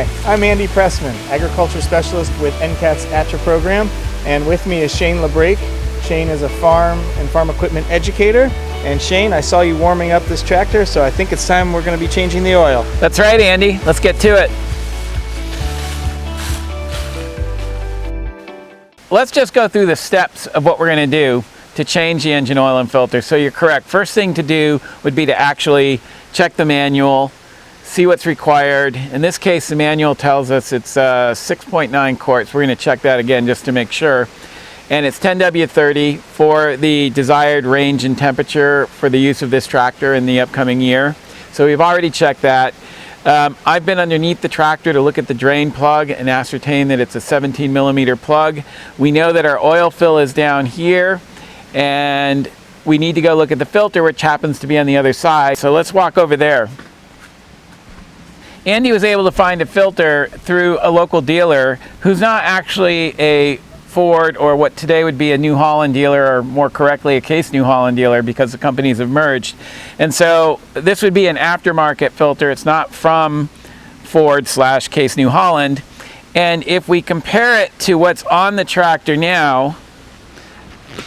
Hi, I'm Andy Pressman, Agriculture Specialist with NCAT's ATRA program, and with me is Shane LeBrake. Shane is a farm and farm equipment educator. And Shane, I saw you warming up this tractor, so I think it's time we're going to be changing the oil. That's right, Andy. Let's get to it. Let's just go through the steps of what we're going to do to change the engine oil and filter. So you're correct. First thing to do would be to actually check the manual, see what's required. In this case, the manual tells us it's 6.9 quarts. We're going to check that again just to make sure. And it's 10W30 for the desired range and temperature for the use of this tractor in the upcoming year. So we've already checked that. I've been underneath the tractor to look at the drain plug and ascertain that it's a 17 millimeter plug. We know that our oil fill is down here, and we need to go look at the filter, which happens to be on the other side. So let's walk over there. Andy was able to find a filter through a local dealer who's not actually a Ford or what today would be a New Holland dealer, or more correctly a Case New Holland dealer, because the companies have merged. And so this would be an aftermarket filter. It's not from Ford / Case New Holland. And if we compare it to what's on the tractor now,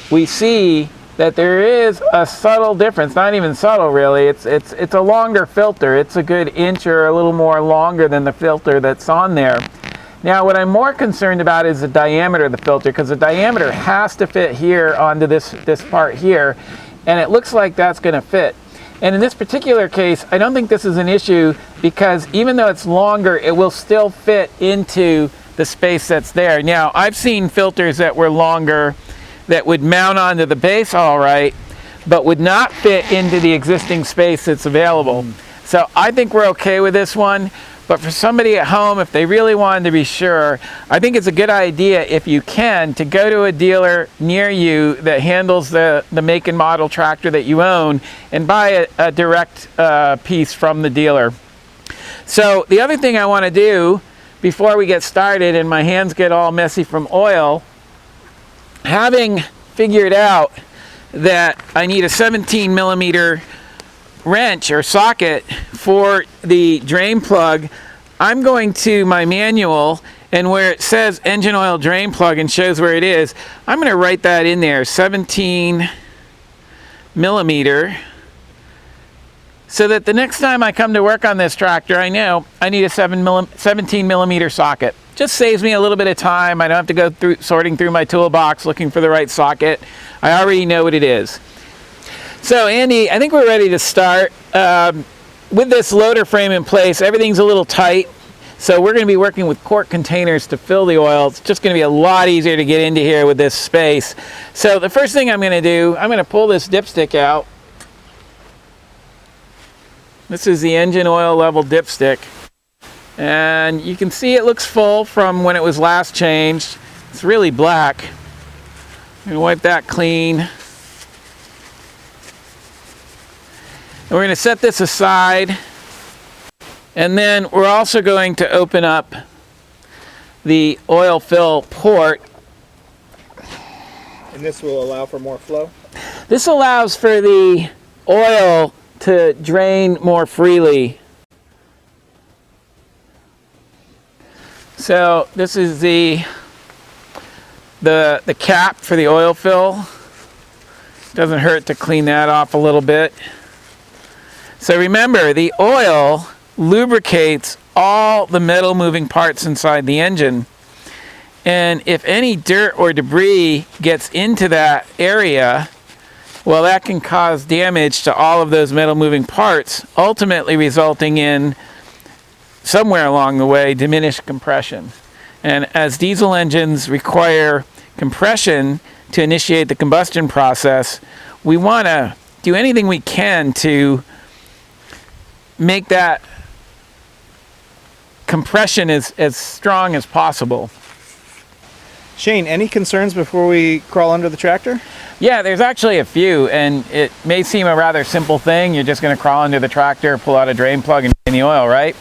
we see that there is a subtle difference. Not even subtle, really. It's a longer filter. It's a good inch or a little more longer than the filter that's on there. Now, what I'm more concerned about is the diameter of the filter, because the diameter has to fit here onto this part here, and it looks like that's going to fit. And in this particular case, I don't think this is an issue, because even though it's longer, it will still fit into the space that's there. Now, I've seen filters that were longer that would mount onto the base all right, but would not fit into the existing space that's available. So I think we're okay with this one. But for somebody at home, if they really wanted to be sure, I think it's a good idea, if you can, to go to a dealer near you that handles the make and model tractor that you own and buy a direct piece from the dealer. So the other thing I want to do before we get started and my hands get all messy from oil, having figured out that I need a 17 millimeter wrench or socket for the drain plug, I'm going to my manual, and where it says engine oil drain plug and shows where it is, I'm going to write that in there, 17 millimeter, so that the next time I come to work on this tractor, I know I need a 17 millimeter socket. Just saves me a little bit of time. I don't have to go through sorting through my toolbox looking for the right socket. I already know what it is. So Andy, I think we're ready to start. With this loader frame in place, everything's a little tight, so we're going to be working with quart containers to fill the oil. It's just going to be a lot easier to get into here with this space. So the first thing I'm going to do, I'm going to pull this dipstick out. This is the engine oil level dipstick, and you can see it looks full from when it was last changed. It's really black. I'm going to wipe that clean. We're going to set this aside, and then we're also going to open up the oil fill port. And this will allow for more flow? This allows for the oil to drain more freely. So this is the cap for the oil fill. Doesn't hurt to clean that off a little bit. So remember, the oil lubricates all the metal moving parts inside the engine. And if any dirt or debris gets into that area, well, that can cause damage to all of those metal moving parts, ultimately resulting in, somewhere along the way, diminished compression. And as diesel engines require compression to initiate the combustion process, we want to do anything we can to make that compression as strong as possible. Shane, any concerns before we crawl under the tractor? Yeah, there's actually a few, and it may seem a rather simple thing. You're just going to crawl under the tractor, pull out a drain plug, and drain the oil, right?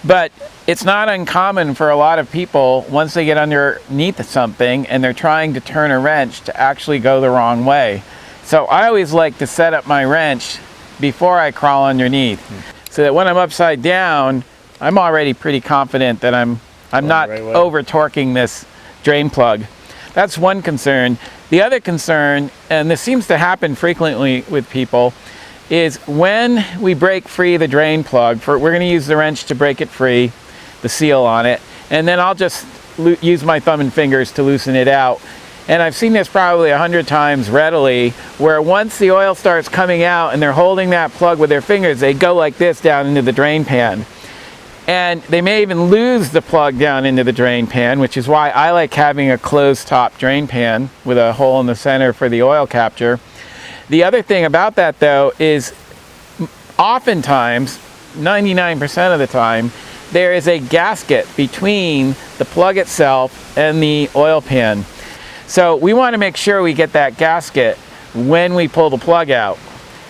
But it's not uncommon for a lot of people, once they get underneath something and they're trying to turn a wrench, to actually go the wrong way. So I always like to set up my wrench before I crawl underneath, so that when I'm upside down, I'm already pretty confident that I'm not the right way. over torquing this drain plug. That's one concern. The other concern, and this seems to happen frequently with people, is when we break free the drain plug, we're going to use the wrench to break it free, the seal on it, and then I'll just use my thumb and fingers to loosen it out. And I've seen this probably 100 times readily, where once the oil starts coming out and they're holding that plug with their fingers, they go like this down into the drain pan. And they may even lose the plug down into the drain pan, which is why I like having a closed top drain pan with a hole in the center for the oil capture. The other thing about that though is oftentimes, 99% of the time, there is a gasket between the plug itself and the oil pan. So we want to make sure we get that gasket when we pull the plug out.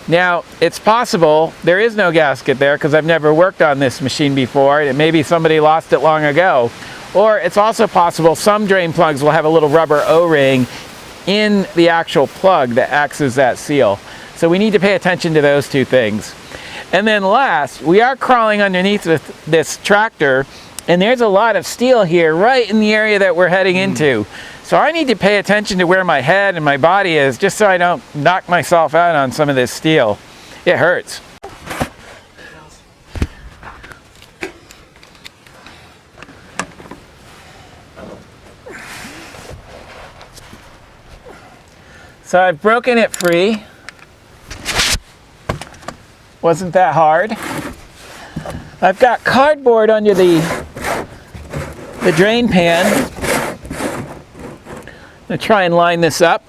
Now, it's possible there is no gasket there because I've never worked on this machine before, and maybe somebody lost it long ago. Or it's also possible some drain plugs will have a little rubber O-ring in the actual plug that acts as that seal. So we need to pay attention to those two things. And then last, we are crawling underneath this tractor, and there's a lot of steel here right in the area that we're heading into. So I need to pay attention to where my head and my body is just so I don't knock myself out on some of this steel. It hurts. So I've broken it free. Wasn't that hard. I've got cardboard under the drain pan. I'm going to try and line this up.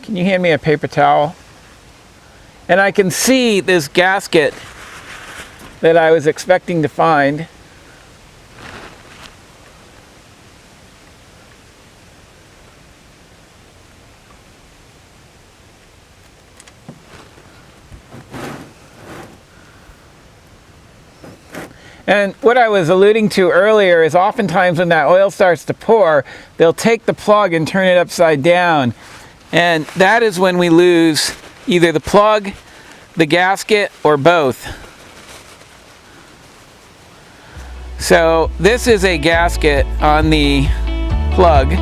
Can you hand me a paper towel? And I can see this gasket that I was expecting to find. And what I was alluding to earlier is oftentimes when that oil starts to pour, they'll take the plug and turn it upside down. And that is when we lose either the plug, the gasket, or both. So this is a gasket on the plug.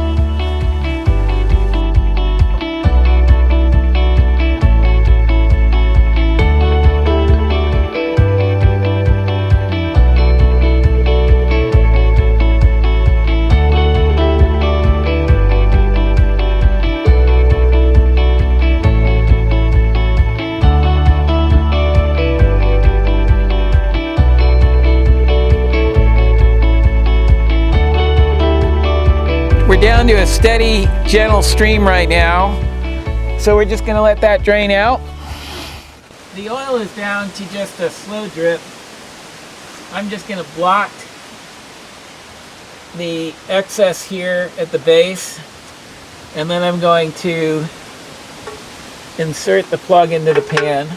We're down to a steady, gentle stream right now. So we're just going to let that drain out. The oil is down to just a slow drip. I'm just going to block the excess here at the base. And then I'm going to insert the plug into the pan.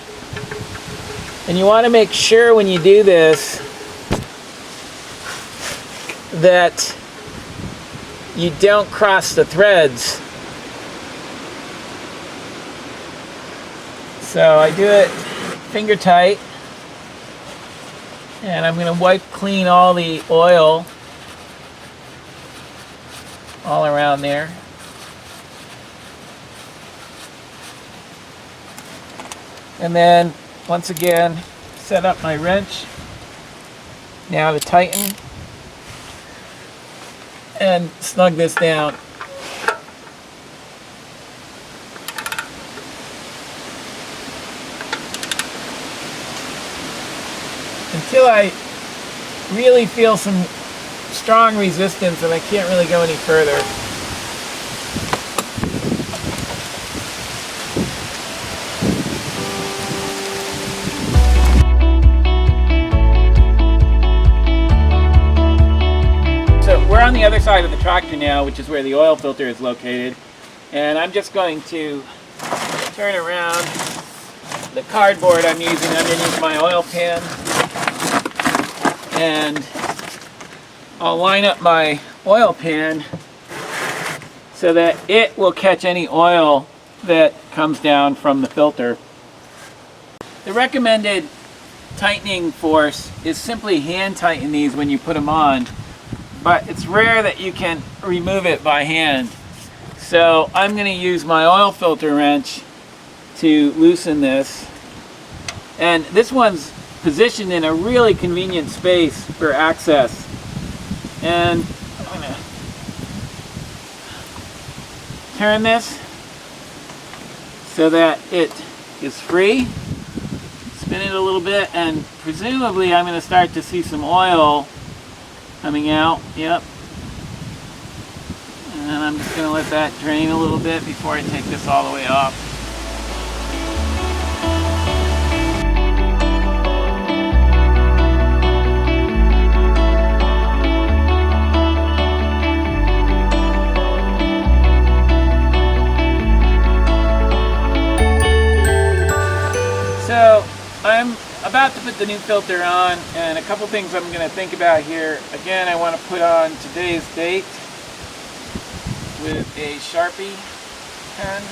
And you want to make sure when you do this that you don't cross the threads. So I do it finger tight, and I'm going to wipe clean all the oil all around there. And then once again set up my wrench now to tighten and snug this down. Until I really feel some strong resistance and I can't really go any further. We're on the other side of the tractor now, which is where the oil filter is located, and I'm just going to turn around the cardboard I'm using underneath my oil pan, and I'll line up my oil pan so that it will catch any oil that comes down from the filter. The recommended tightening force is simply hand tighten these when you put them on, but it's rare that you can remove it by hand. So I'm going to use my oil filter wrench to loosen this. And this one's positioned in a really convenient space for access. And I'm going to turn this so that it is free. Spin it a little bit, and presumably I'm going to start to see some oil coming out. Yep. And I'm just going to let that drain a little bit before I take this all the way off. So I'm about to put the new filter on, and a couple things I'm going to think about here. Again, I want to put on today's date with a Sharpie pen,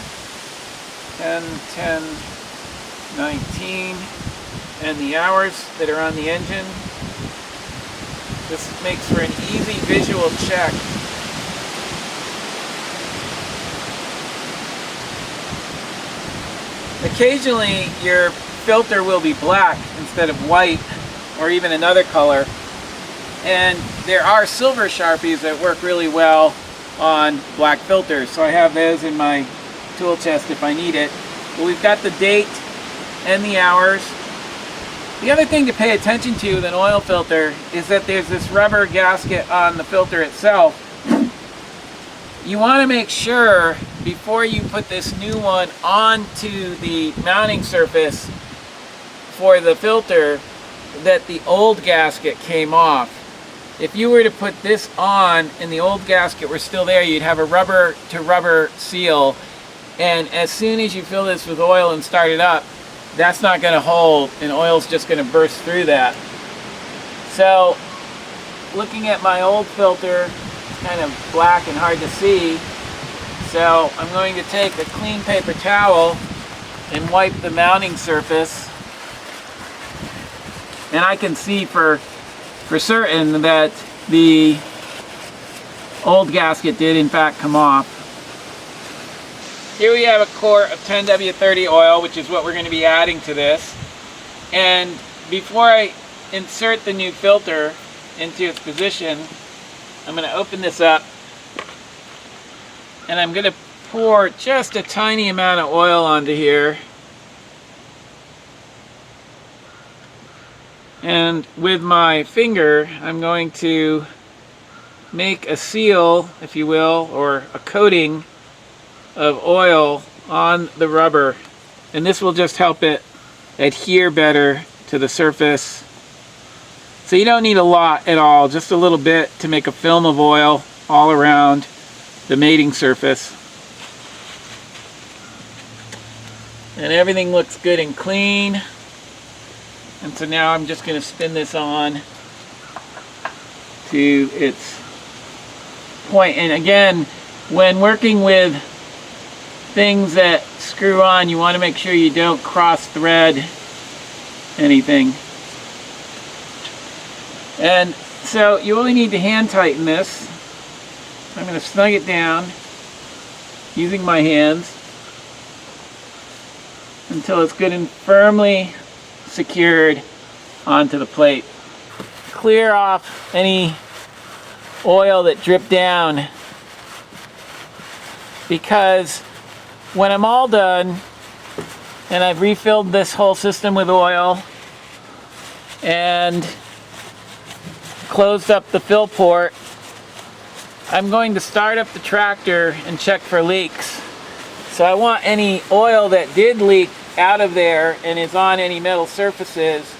10/10/19, and the hours that are on the engine. This makes for an easy visual check. Occasionally your filter will be black instead of white or even another color, and there are silver Sharpies that work really well on black filters, so I have those in my tool chest if I need it. But we've got the date and the hours. The other thing to pay attention to with an oil filter is that there's this rubber gasket on the filter itself. You want to make sure before you put this new one onto the mounting surface for the filter that the old gasket came off. If you were to put this on and the old gasket were still there, you'd have a rubber to rubber seal, and as soon as you fill this with oil and start it up, that's not going to hold, and oil's just going to burst through that. So looking at my old filter, it's kind of black and hard to see, so I'm going to take a clean paper towel and wipe the mounting surface, and I can see for certain that the old gasket did in fact come off. Here we have a quart of 10W30 oil, which is what we're going to be adding to this. And before I insert the new filter into its position, I'm going to open this up and I'm going to pour just a tiny amount of oil onto here. And with my finger, I'm going to make a seal, if you will, or a coating of oil on the rubber. And this will just help it adhere better to the surface. So you don't need a lot at all, just a little bit to make a film of oil all around the mating surface. And everything looks good and clean. And so now I'm just going to spin this on to its point. And again, when working with things that screw on, you want to make sure you don't cross thread anything. And so you only need to hand tighten this. I'm going to snug it down using my hands until it's good and firmly secured onto the plate. Clear off any oil that dripped down, because when I'm all done and I've refilled this whole system with oil and closed up the fill port, I'm going to start up the tractor and check for leaks. So I want any oil that did leak out of there and is on any metal surfaces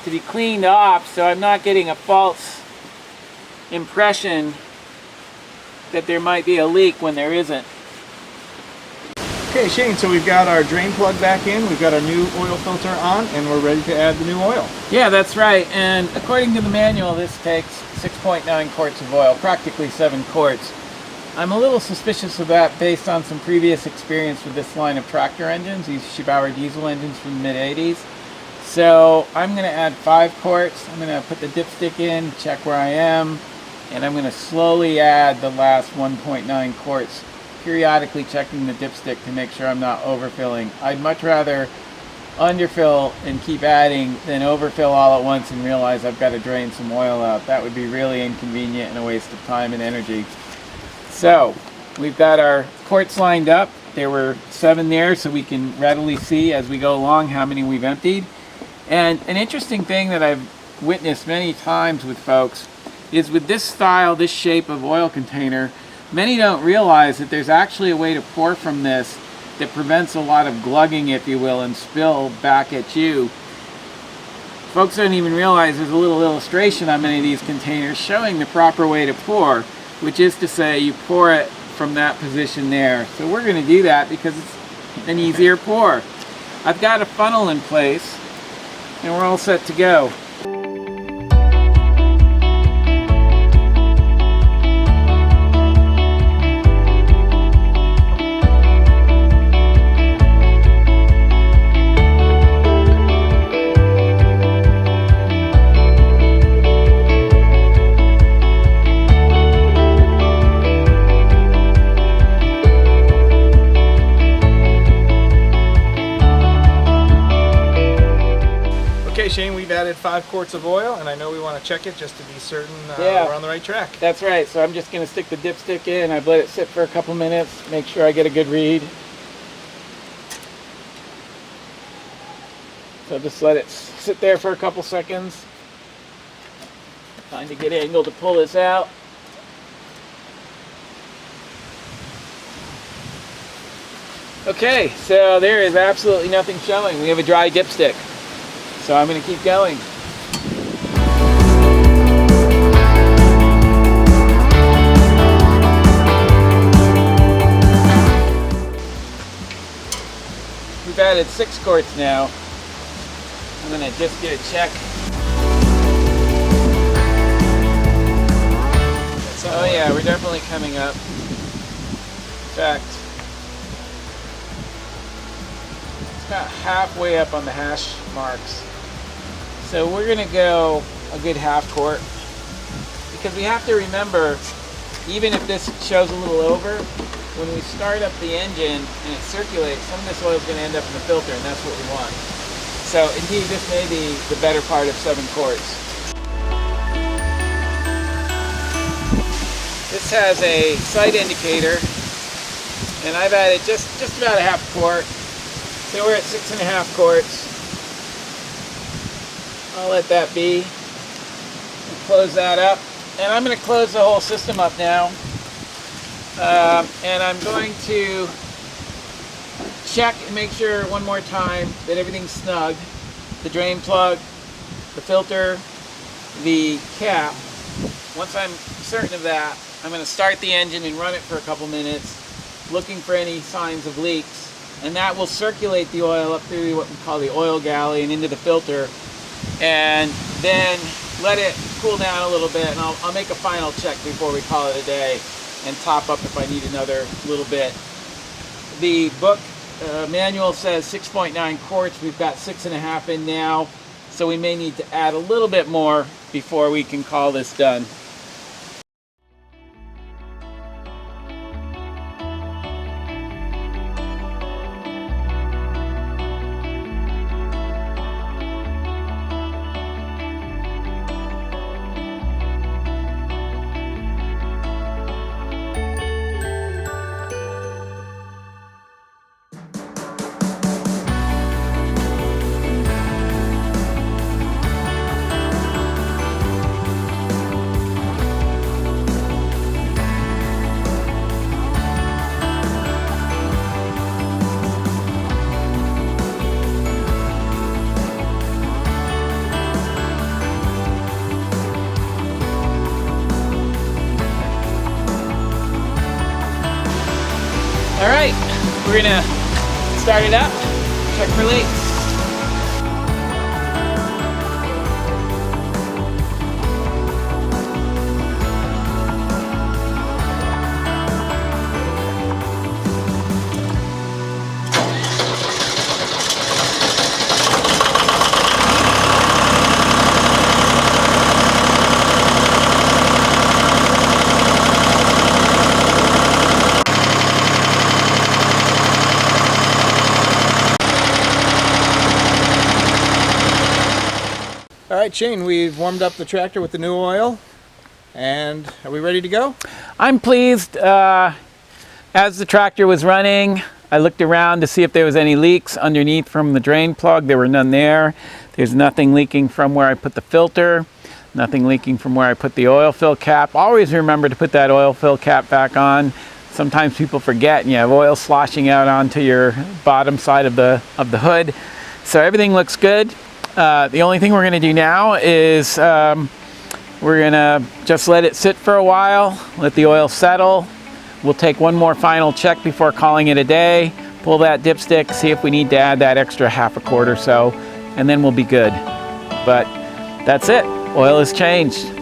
to be cleaned off, so I'm not getting a false impression that there might be a leak when there isn't. Okay, Shane, so we've got our drain plug back in, we've got our new oil filter on, and we're ready to add the new oil. Yeah, that's right. And according to the manual, this takes 6.9 quarts of oil, practically 7 quarts. I'm a little suspicious of that based on some previous experience with this line of tractor engines, these Shibauer diesel engines from the mid-80s. So I'm going to add 5 quarts. I'm going to put the dipstick in, check where I am, and I'm going to slowly add the last 1.9 quarts, periodically checking the dipstick to make sure I'm not overfilling. I'd much rather underfill and keep adding than overfill all at once and realize I've got to drain some oil out. That would be really inconvenient and a waste of time and energy. So we've got our quarts lined up. There were 7 there, so we can readily see as we go along how many we've emptied. And an interesting thing that I've witnessed many times with folks is with this style, this shape of oil container, many don't realize that there's actually a way to pour from this that prevents a lot of glugging, if you will, and spill back at you. Folks don't even realize there's a little illustration on many of these containers showing the proper way to pour, which is to say you pour it from that position there. So we're going to do that because it's an easier pour. I've got a funnel in place and we're all set to go. Okay, Shane, we've added 5 quarts of oil, and I know we want to check it just to be certain Yeah. we're on the right track. That's right, so I'm just going to stick the dipstick in. I've let it sit for a couple minutes, make sure I get a good read. So just let it sit there for a couple seconds. Find a good angle to pull this out. Okay, so there is absolutely nothing showing. We have a dry dipstick. So I'm going to keep going. We've added 6 quarts now. I'm going to just get a check. Oh yeah, we're definitely coming up. In fact, it's about halfway up on the hash marks. So we're going to go a good half quart, because we have to remember, even if this shows a little over, when we start up the engine and it circulates, some of this oil is going to end up in the filter, and that's what we want. So indeed, this may be the better part of 7 quarts. This has a sight indicator, and I've added just about a half quart. So we're at 6.5 quarts. I'll let that be. Close that up. And I'm going to close the whole system up now. And I'm going to check and make sure one more time that everything's snug. The drain plug, the filter, the cap. Once I'm certain of that, I'm going to start the engine and run it for a couple minutes, looking for any signs of leaks. And that will circulate the oil up through what we call the oil galley and into the filter. And then let it cool down a little bit, and I'll make a final check before we call it a day and top up if I need another little bit. The book manual says 6.9 quarts. We've got 6.5 in now, so we may need to add a little bit more before we can call this done. All right, we're gonna start it up, check for leaks. All right, Shane, we've warmed up the tractor with the new oil, and are we ready to go? I'm pleased. As the tractor was running, I looked around to see if there was any leaks underneath from the drain plug. There were none there. There's nothing leaking from where I put the filter, nothing leaking from where I put the oil fill cap. Always remember to put that oil fill cap back on. Sometimes people forget and you have oil sloshing out onto your bottom side of the hood. So everything looks good. The only thing we're going to do now is we're going to just let it sit for a while, let the oil settle. We'll take one more final check before calling it a day, pull that dipstick, see if we need to add that extra half a quart or so, and then we'll be good. But that's it. Oil is changed.